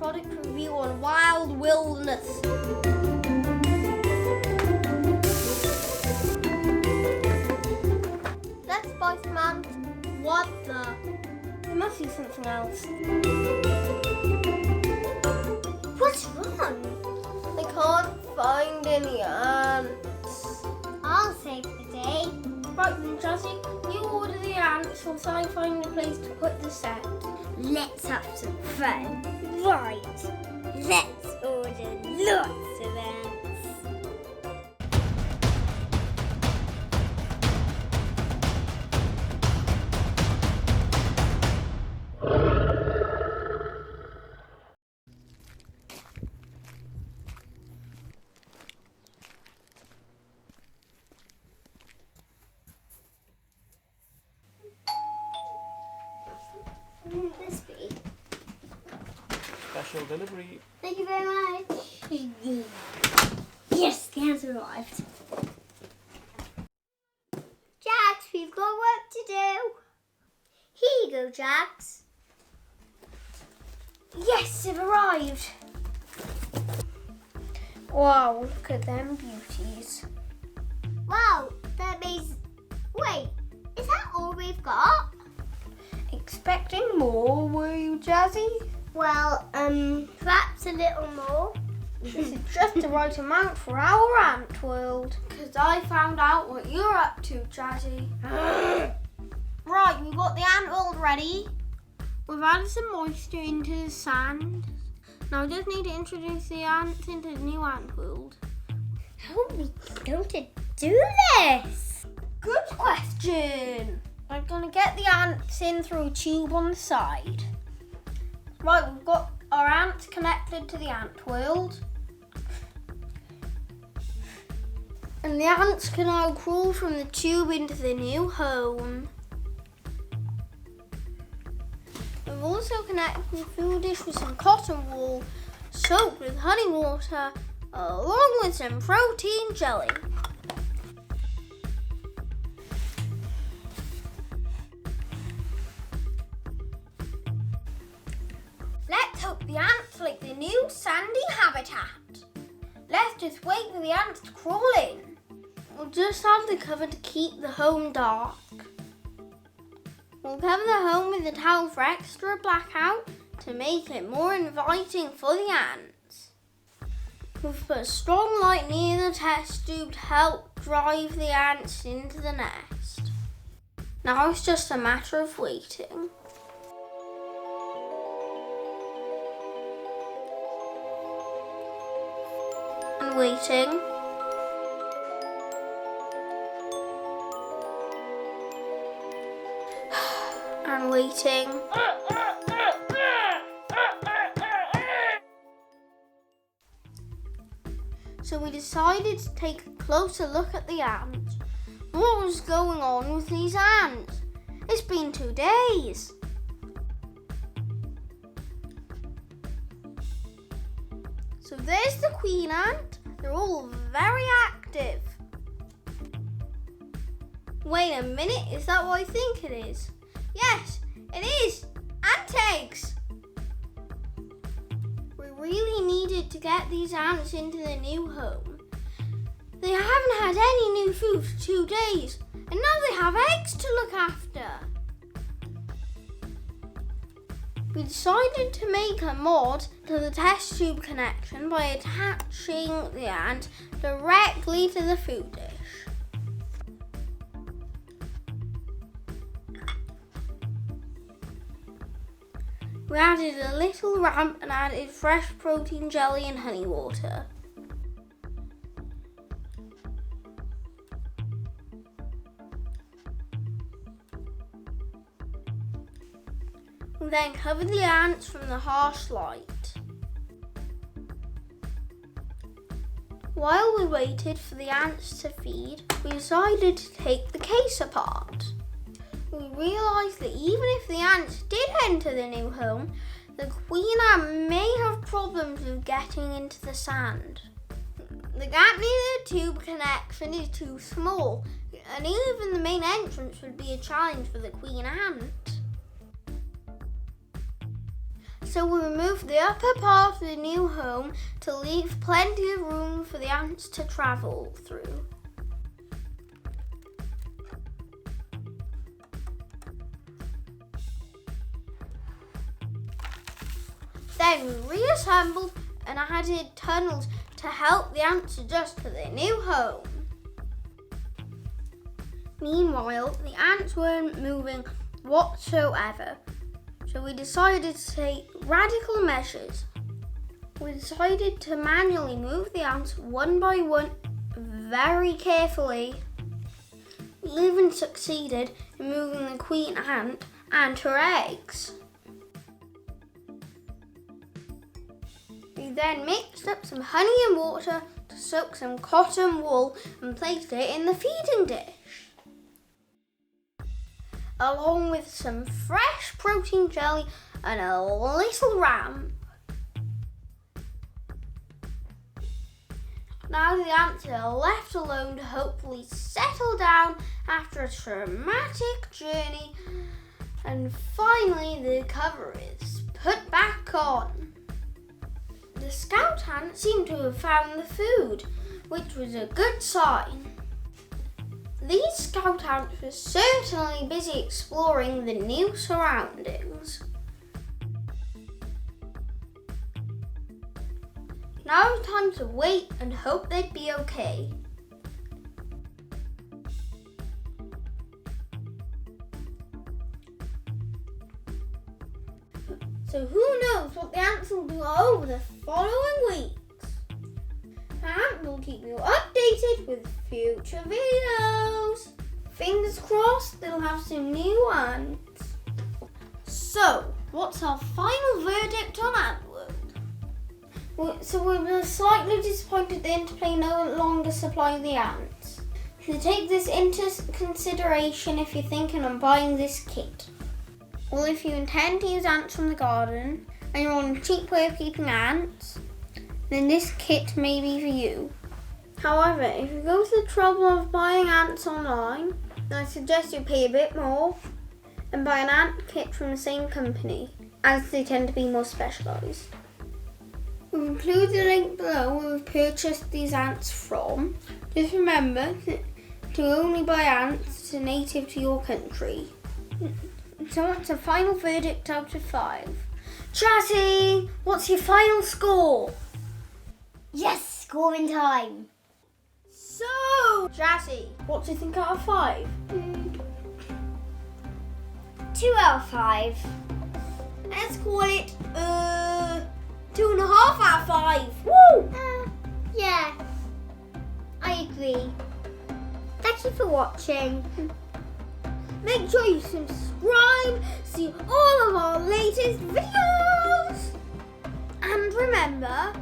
product review on Wild Wilderness. Let's buy some ants. What the? There must be something else. What's wrong? I can't find any ants. I'll save the day. Right then, Jazzy, you order the ants whilst I find a place to put the set. Let's have some fun. Right. Let's order lots of ants. This be? Special delivery. Thank you very much. Yes, the ants arrived. Jax, we've got work to do. Here you go, Jax. Yes, they've arrived. Wow, look at them beauties. Wow, that means... Wait, is that all we've got? Expecting more, were you, Jazzy? Well, perhaps a little more. This is just the right amount for our Antworld. Because I found out what you're up to, Jazzy. Right, we've got the Antworld ready. We've added some moisture into the sand. Now I just need to introduce the ants into the new Antworld. How are we going to do this? Good question. I'm going to get the ants in through a tube on the side. Right, we've got our ants connected to the Antworld. And the ants can now crawl from the tube into the new home. We've also connected the food dish with some cotton wool, soaked with honey water, along with some protein jelly. Let's hope the ants like the new sandy habitat. Let's just wait for the ants to crawl in. We'll just have the cover to keep the home dark. We'll cover the home with a towel for extra blackout to make it more inviting for the ants. We've put a strong light near the test tube to help drive the ants into the nest. Now it's just a matter of waiting. And waiting. And waiting. So we decided to take a closer look at the ants. What was going on with these ants? It's been 2 days. So there's the queen ant. They're all very active. Wait a minute, is that what I think it is? Yes, it is! Ant eggs! We really needed to get these ants into the new home. They haven't had any new food for 2 days, and now they have eggs to look after. We decided to make a mod to the test tube connection by attaching the ant directly to the food dish. We added a little ramp and added fresh protein jelly and honey water. We then covered the ants from the harsh light. While we waited for the ants to feed, we decided to take the case apart. We realised that even if the ants did enter the new home, the queen ant may have problems with getting into the sand. The gap near the tube connection is too small, and even the main entrance would be a challenge for the queen ant. So we removed the upper part of the new home to leave plenty of room for the ants to travel through. Then we reassembled and added tunnels to help the ants adjust to their new home. Meanwhile, the ants weren't moving whatsoever, so we decided to take radical measures. We decided to manually move the ants one by one, very carefully. We even succeeded in moving the queen ant and her eggs. We then mixed up some honey and water to soak some cotton wool and placed it in the feeding dish, along with some fresh protein jelly and a little ramp. Now the ants are left alone to hopefully settle down after a traumatic journey, and finally the cover is put back on. The scout ants seem to have found the food, which was a good sign. These scout ants were certainly busy exploring the new surroundings. Now it's time to wait and hope they'd be okay. So who knows what the ants will do over the following weeks. And we'll keep you updated with future videos. Fingers crossed they'll have some new ants. So, what's our final verdict on Antworld? So we were slightly disappointed the Interplay no longer supply the ants. So take this into consideration if you're thinking of buying this kit. Well, if you intend to use ants from the garden and you want a cheap way of keeping ants, then this kit may be for you. However, if you go to the trouble of buying ants online, then I suggest you pay a bit more and buy an ant kit from the same company, as they tend to be more specialised. We'll include the link below where we've purchased these ants from. Just remember to only buy ants that are native to your country. So what's a final verdict out of 5? Jazzy, what's your final score? Yes, scoring time. So, Jazzy, what do you think out of 5? 2 out of 5. Let's call it 2.5 out of 5. Woo! Yeah, I agree. Thank you for watching. Make sure you subscribe to see all of our latest videos. And remember,